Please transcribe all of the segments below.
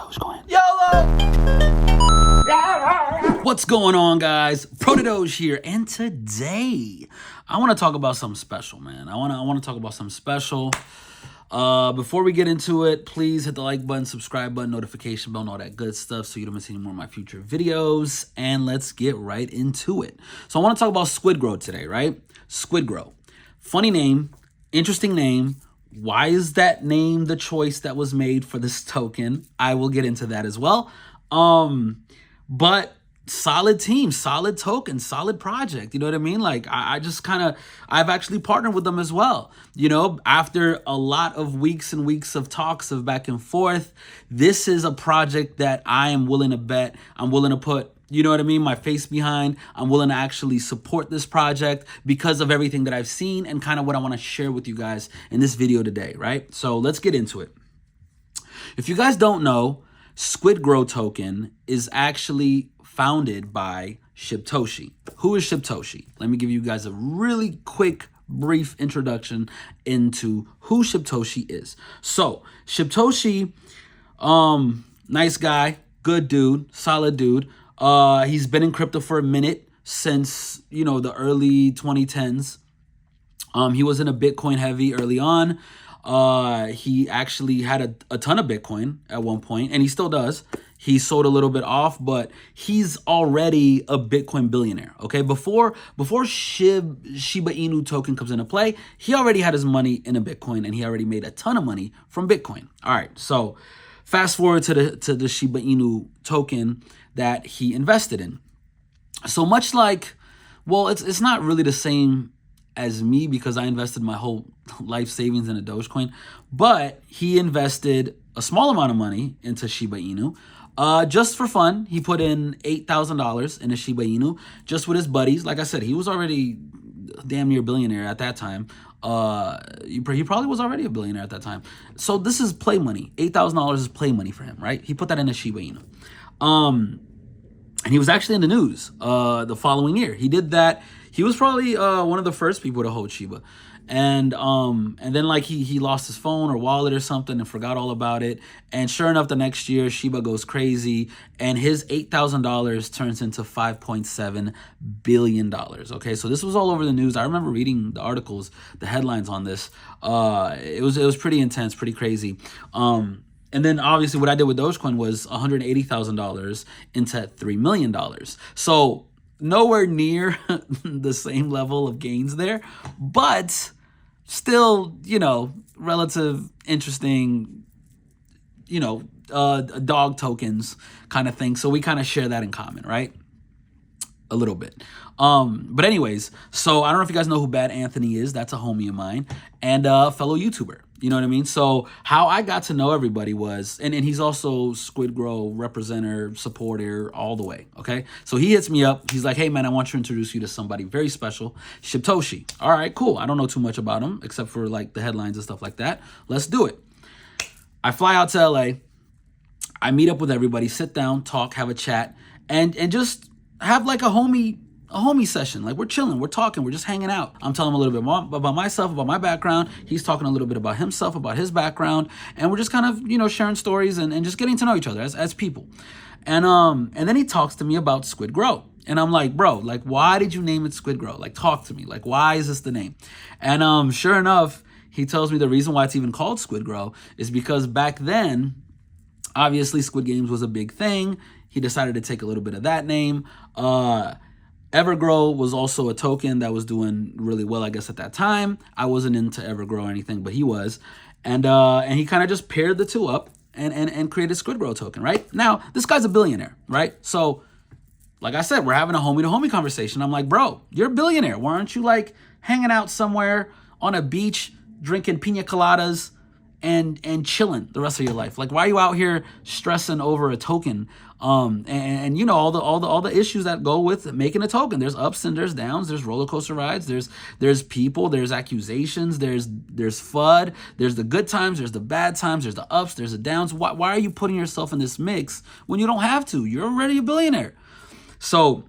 Dogecoin. YOLO! What's going on, guys? Doge here, and today I want to talk about something special, man. I want to talk about something special. Before we get into it, please hit the like button, subscribe button, notification bell, and all that good stuff so you don't miss any more of my future videos. And let's get right into it. So I want to talk about Squidgrow today, right? Squidgrow. Funny name, interesting name. Why is that name the choice that was made for this token? I will get into that as well. But solid team, solid token, solid project. You know what I mean? Like I just I've actually partnered with them as well. You know, after a lot of weeks and weeks of talks of back and forth, this is a project that I am willing to bet. I'm willing to put, you know what I mean, my face behind. I'm willing to actually support this project because of everything that I've seen and kind of what I want to share with you guys in this video today, right? So let's get into it. If you guys don't know, Squidgrow token is actually founded by Ship Toshi. Who is Ship Toshi? Let me give you guys a really quick, brief introduction into who Ship Toshi is. So, Ship Toshi, nice guy, good dude, solid dude. He's been in crypto for a minute since, you know, the early 2010s. He was in a Bitcoin heavy early on. He actually had a ton of Bitcoin at one point, and he still does. He sold a little bit off, but he's already a Bitcoin billionaire, okay? Before Shiba Inu token comes into play, he already had his money in a Bitcoin, and he already made a ton of money from Bitcoin. All right, so fast forward to the Shiba Inu token that he invested in. So much like, well, it's not really the same as me because I invested my whole life savings in a Dogecoin, but he invested a small amount of money into Shiba Inu. Just for fun, he put in $8,000 in a Shiba Inu just with his buddies. Like I said, he was already damn near billionaire at that time. He probably was already a billionaire at that time. So this is play money. $8,000 is play money for him, right? He put that in a Shiba Inu. And he was actually in the news the following year. He did that. He was probably one of the first people to hold Shiba. And then like he lost his phone or wallet or something and forgot all about it. And sure enough, the next year Shiba goes crazy and his $8,000 turns into $5.7 billion. Okay, so this was all over the news. I remember reading the articles, the headlines on this. It was pretty intense, pretty crazy. And then obviously what I did with Dogecoin was $180,000 into $3 million. So nowhere near the same level of gains there, but still, you know, relative interesting, you know, dog tokens kind of thing. So we kind of share that in common, right? A little bit. But anyways, so I don't know if you guys know who Bad Anthony is. That's a homie of mine and a fellow YouTuber. You know what I mean? So how I got to know everybody was, and he's also Squidgrow representative, supporter, all the way, okay? So he hits me up. He's like, hey, man, I want to introduce you to somebody very special, Ship Toshi. All right, cool. I don't know too much about him except for like the headlines and stuff like that. Let's do it. I fly out to LA. I meet up with everybody, sit down, talk, have a chat, and just have like a homie session. Like we're chilling, we're talking, we're just hanging out. I'm telling him a little bit more about myself, about my background. He's talking a little bit about himself, about his background. And we're just kind of, you know, sharing stories and just getting to know each other as people. And then he talks to me about Squidgrow. And I'm like, bro, like, why did you name it Squidgrow? Like, talk to me. Like, why is this the name? And sure enough, he tells me the reason why it's even called Squidgrow is because back then, obviously Squid Games was a big thing. He decided to take a little bit of that name. Evergrow was also a token that was doing really well, I guess, at that time. I wasn't into Evergrow or anything, but he was. And he kind of just paired the two up and created Squidgrow token, right? Now, this guy's a billionaire, right? So, like I said, we're having a homie-to-homie conversation. I'm like, bro, you're a billionaire. Why aren't you, like, hanging out somewhere on a beach, drinking pina coladas, and chilling the rest of your life? Like, why are you out here stressing over a token? And you know, all the issues that go with making a token. There's ups and there's downs, there's roller coaster rides, there's people, there's accusations, there's FUD, there's the good times, there's the bad times, there's the ups, there's the downs. Why are you putting yourself in this mix when you don't have to? You're already a billionaire. So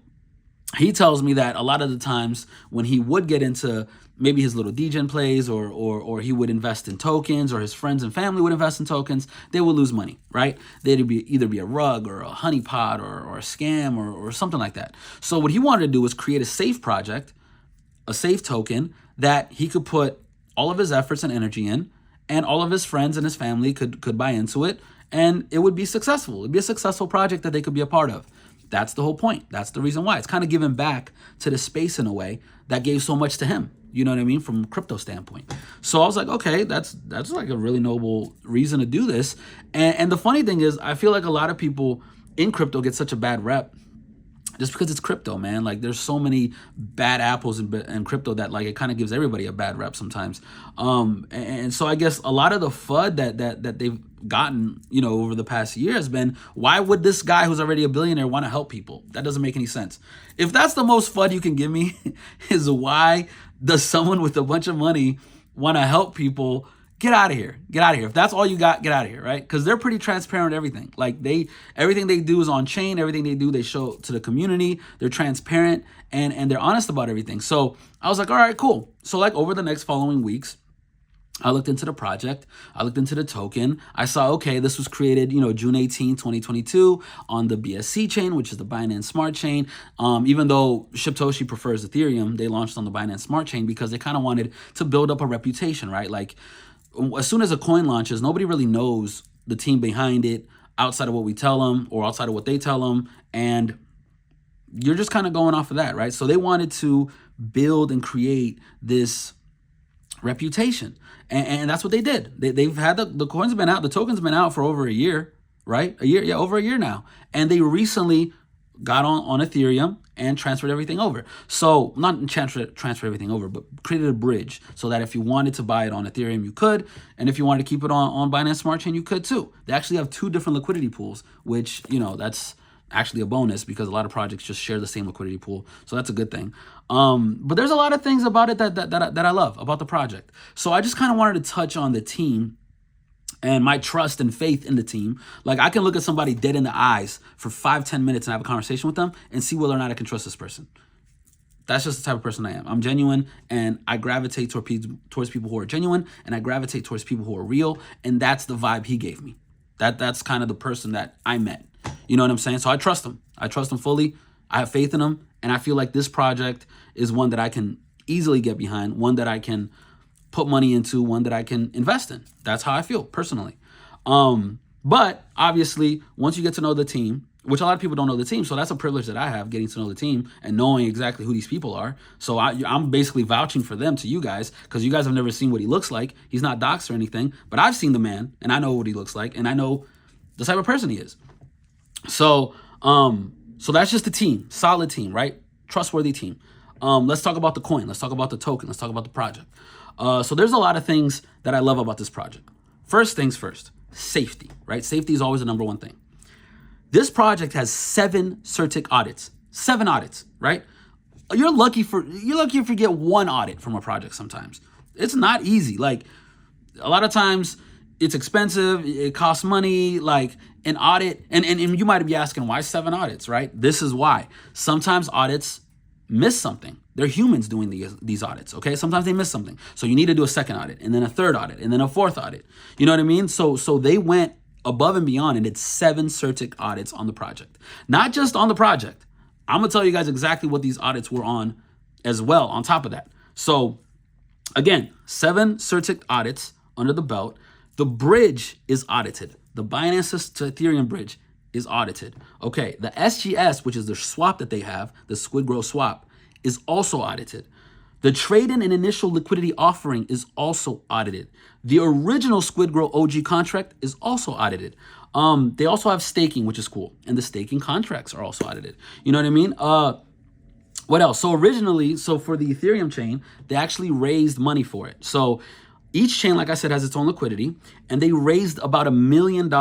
he tells me that a lot of the times when he would get into maybe his little degen plays, or he would invest in tokens, or his friends and family would invest in tokens, they would lose money, right? They'd either be a rug or a honeypot or a scam or something like that. So what he wanted to do was create a safe project, a safe token that he could put all of his efforts and energy in, and all of his friends and his family could buy into it, and it would be successful. It'd be a successful project that they could be a part of. That's the whole point. That's the reason why. It's kind of giving back to the space in a way that gave so much to him. You know what I mean? From a crypto standpoint. So I was like, okay, that's like a really noble reason to do this. And the funny thing is, I feel like a lot of people in crypto get such a bad rep just because it's crypto, man. Like, there's so many bad apples in crypto that, like, it kind of gives everybody a bad rep sometimes. And so I guess a lot of the FUD that they've gotten, you know, over the past year has been, why would this guy who's already a billionaire want to help people? That doesn't make any sense. If that's the most FUD you can give me, is why does someone with a bunch of money want to help people? Get out of here. Get out of here. If that's all you got, get out of here, right? Because they're pretty transparent everything. Like, everything they do is on chain. Everything they do, they show to the community. They're transparent and they're honest about everything. So I was like, all right, cool. So like over the next following weeks, I looked into the project. I looked into the token. I saw, okay, this was created, you know, June 18, 2022 on the BSC chain, which is the Binance Smart Chain. Even though Ship Toshi prefers Ethereum, they launched on the Binance Smart Chain because they kind of wanted to build up a reputation, right? Like, as soon as a coin launches, nobody really knows the team behind it outside of what we tell them or outside of what they tell them. And you're just kind of going off of that, right? So they wanted to build and create this reputation. And that's what they did. They've had the coins have been out, the tokens have been out for over a year, right? Over a year now. And they recently got on Ethereum and transferred everything over. So not transfer everything over, but created a bridge so that if you wanted to buy it on Ethereum, you could. And if you wanted to keep it on Binance Smart Chain, you could too. They actually have 2 different liquidity pools, which, you know, that's actually a bonus because a lot of projects just share the same liquidity pool. So that's a good thing. But there's a lot of things about it that I love about the project. So I just kind of wanted to touch on the team and my trust and faith in the team. Like, I can look at somebody dead in the eyes for 5-10 minutes and have a conversation with them and see whether or not I can trust this person. That's just the type of person I am. I'm genuine, and I gravitate towards people who are genuine, and I gravitate towards people who are real, and that's the vibe he gave me. That's kind of the person that I met. You know what I'm saying? So I trust him. I trust him fully. I have faith in him, and I feel like this project is one that I can easily get behind, one that I can put money into, one that I can invest in. That's how I feel personally. But obviously, once you get to know the team, which a lot of people don't know the team, so that's a privilege that I have, getting to know the team and knowing exactly who these people are. So I'm basically vouching for them to you guys, because you guys have never seen what he looks like. He's not doxed or anything, but I've seen the man, and I know what he looks like, and I know the type of person he is. So that's just the team, solid team, right? Trustworthy team. Let's talk about the coin. Let's talk about the token. Let's talk about the project. So there's a lot of things that I love about this project. First things first, safety, right? Safety is always the number one thing. This project has 7 CertiK audits, 7 audits, right? You're lucky if you get 1 audit from a project sometimes. It's not easy. Like, a lot of times it's expensive, it costs money, like an audit, and you might be asking, why 7 audits, right? This is why. Sometimes audits miss something. They're humans doing these audits, okay? Sometimes they miss something. So you need to do a second audit, and then a third audit, and then a 4th audit. You know what I mean? So they went above and beyond and did 7 CertiK audits on the project. Not just on the project. I'm gonna tell you guys exactly what these audits were on as well on top of that. So again, 7 CertiK audits under the belt. The bridge is audited. The Binance to Ethereum bridge is audited. Okay, the SGS, which is the swap that they have, the Squidgrow swap, is also audited. The trade-in and initial liquidity offering is also audited. The original Squidgrow OG contract is also audited. They also have staking, which is cool. And the staking contracts are also audited. You know what I mean? What else? So originally, for the Ethereum chain, they actually raised money for it. So each chain, like I said, has its own liquidity. And they raised about $1 million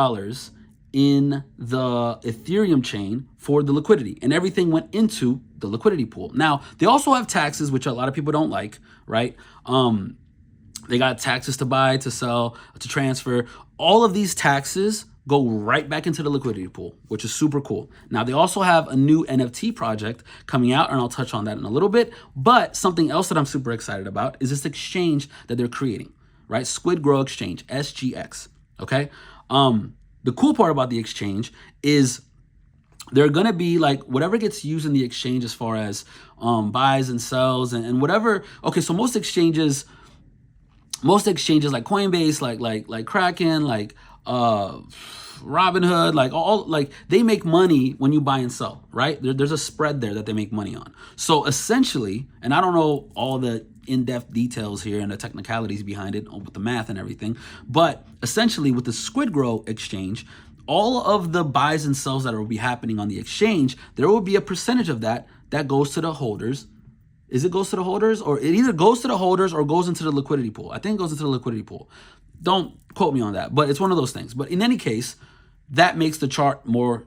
in the Ethereum chain for the liquidity, and everything went into the liquidity pool. Now, they also have taxes, which a lot of people don't like, right? They got taxes to buy, to sell, to transfer. All of these taxes go right back into the liquidity pool, which is super cool. Now, they also have a new NFT project coming out, and I'll touch on that in a little bit. But something else that I'm super excited about is this exchange that they're creating, right? Squidgrow Exchange, SGX, okay? The cool part about the exchange is they're going to be like whatever gets used in the exchange as far as buys and sells and whatever. Okay, so most exchanges like Coinbase, like Kraken, like Robinhood, like all, like they make money when you buy and sell, right? There's a spread there that they make money on. So essentially, and I don't know all the in-depth details here and the technicalities behind it with the math and everything, but essentially with the Squidgrow exchange, all of the buys and sells that will be happening on the exchange, there will be a percentage of that goes to the holders. Is it goes to the holders, or it either goes to the holders or goes into the liquidity pool? I think it goes into the liquidity pool. Don't quote me on that, but it's one of those things. But in any case, that makes the chart more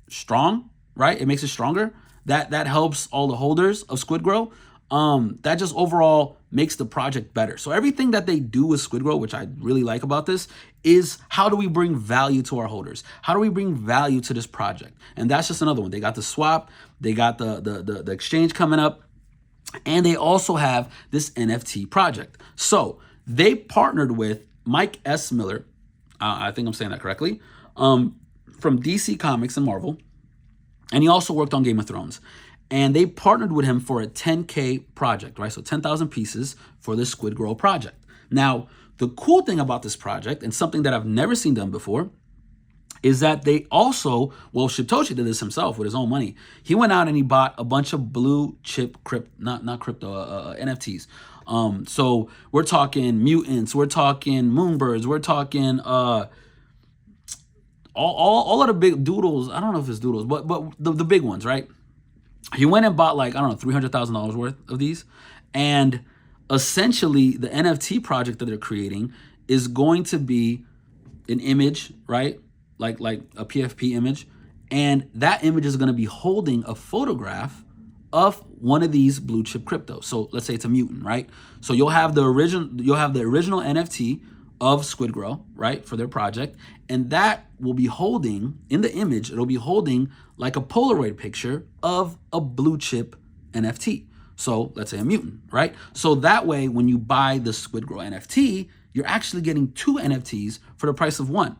strong, right? It makes it stronger. That helps all the holders of Squidgrow. That just overall makes the project better. So everything that they do with Squidgrow, which I really like about this, is how do we bring value to our holders? How do we bring value to this project? And that's just another one. They got the swap, they got the exchange coming up, and they also have this NFT project. So they partnered with Mike S. Miller, I think I'm saying that correctly, from DC Comics and Marvel, and he also worked on Game of Thrones. And they partnered with him for a 10K project, right? So 10,000 pieces for the Squidgrow project. Now, the cool thing about this project, and something that I've never seen done before, is that they also, well, Ship Toshi did this himself with his own money. He went out and he bought a bunch of blue chip NFTs. So we're talking mutants, we're talking moonbirds, we're talking all of the big doodles. I don't know if it's doodles, but the big ones, right? He went and bought like, I don't know, $300,000 worth of these. And essentially the NFT project that they're creating is going to be an image, right? Like a PFP image. And that image is going to be holding a photograph of one of these blue chip cryptos. So let's say it's a mutant, right? So you'll have the original NFT of Squidgrow, right, for their project. And that will be holding, in the image, it'll be holding like a Polaroid picture of a blue chip NFT. So let's say a mutant, right? So that way, when you buy the Squidgrow NFT, you're actually getting 2 NFTs for the price of 1.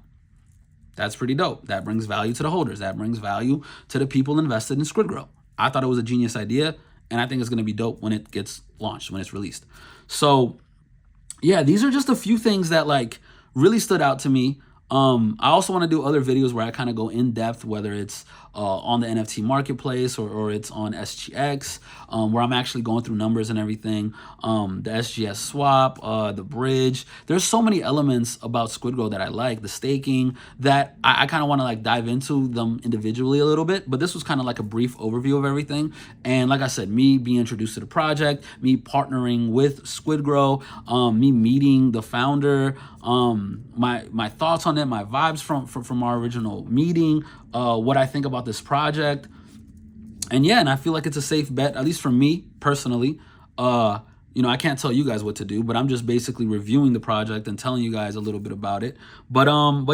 That's pretty dope. That brings value to the holders. That brings value to the people invested in Squidgrow. I thought it was a genius idea, and I think it's going to be dope when it gets launched, when it's released. So yeah, these are just a few things that like really stood out to me. I also want to do other videos where I kind of go in depth, whether it's on the NFT marketplace or it's on SGX, where I'm actually going through numbers and everything. The SGS swap, the bridge. There's so many elements about Squidgrow that I like, the staking, that I kind of want to like dive into them individually a little bit. But this was kind of like a brief overview of everything. And like I said, me being introduced to the project, me partnering with Squidgrow, me meeting the founder, my thoughts on it, my vibes from our original meeting, what I think about this project. And yeah, and I feel like it's a safe bet, at least for me personally. You know, I can't tell you guys what to do, but I'm just basically reviewing the project and telling you guys a little bit about it. But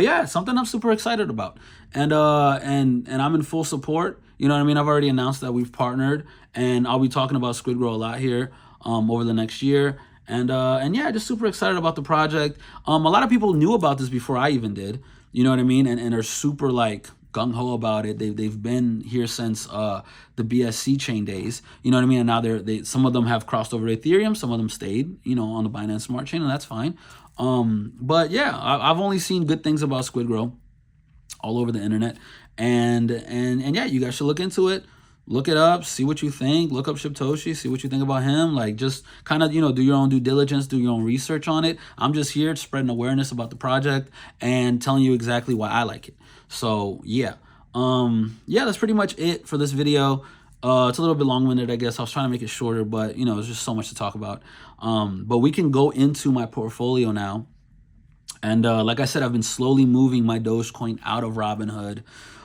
yeah, it's something I'm super excited about. And I'm in full support. You know what I mean? I've already announced that we've partnered, and I'll be talking about Squidgrow a lot here over the next year. And yeah, just super excited about the project. A lot of people knew about this before I even did, you know what I mean? And are super like gung-ho about it. They've been here since the BSC chain days, you know what I mean? And now some of them have crossed over to Ethereum, some of them stayed, you know, on the Binance Smart Chain, and that's fine. But yeah, I've only seen good things about Squidgrow all over the internet. And yeah, you guys should look into it. Look it up, see what you think. Look up Ship Toshi, see what you think about him. Like, just kind of, you know, do your own due diligence, do your own research on it. I'm just here spreading awareness about the project and telling you exactly why I like it. So yeah, yeah, that's pretty much it for this video. It's a little bit long-winded, I guess. I was trying to make it shorter, but you know, there's just so much to talk about. But we can go into my portfolio now. And like I said, I've been slowly moving my Dogecoin out of Robinhood.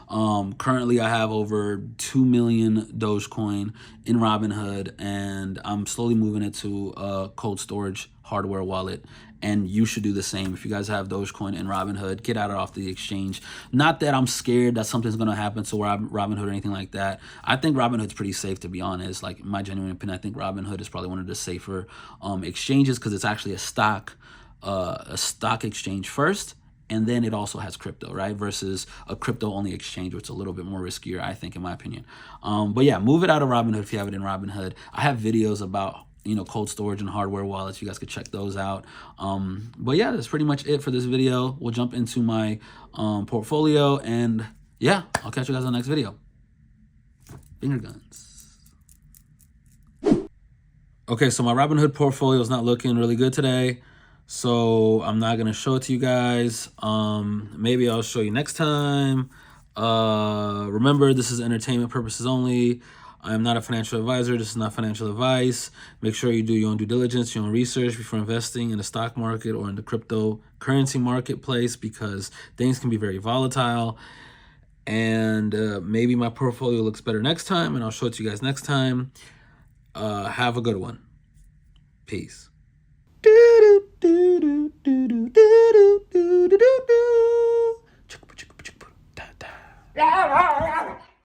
Currently I have over 2 million Dogecoin in Robinhood, and I'm slowly moving it to a cold storage hardware wallet, and you should do the same. If you guys have Dogecoin and Robinhood, get out of off the exchange. Not that I'm scared that something's going to happen to Robinhood or anything like that. I think Robinhood's pretty safe, to be honest. Like, in my genuine opinion, I think Robinhood is probably one of the safer exchanges, because it's actually a stock exchange first, and then it also has crypto, right? Versus a crypto only exchange, which is a little bit more riskier, I think, in my opinion. But yeah, move it out of Robinhood if you have it in Robinhood. I have videos about, you know, cold storage and hardware wallets. You guys could check those out. But yeah, that's pretty much it for this video. We'll jump into my portfolio, and yeah, I'll catch you guys on the next video. Finger guns. Okay, so my Robinhood portfolio is not looking really good today, so I'm not gonna show it to you guys. Maybe I'll show you next time. Remember, this is entertainment purposes only. I am not a financial advisor. This is not financial advice. Make sure you do your own due diligence, your own research before investing in the stock market or in the cryptocurrency marketplace, because things can be very volatile. And maybe my portfolio looks better next time, and I'll show it to you guys next time. Have a good one. Peace.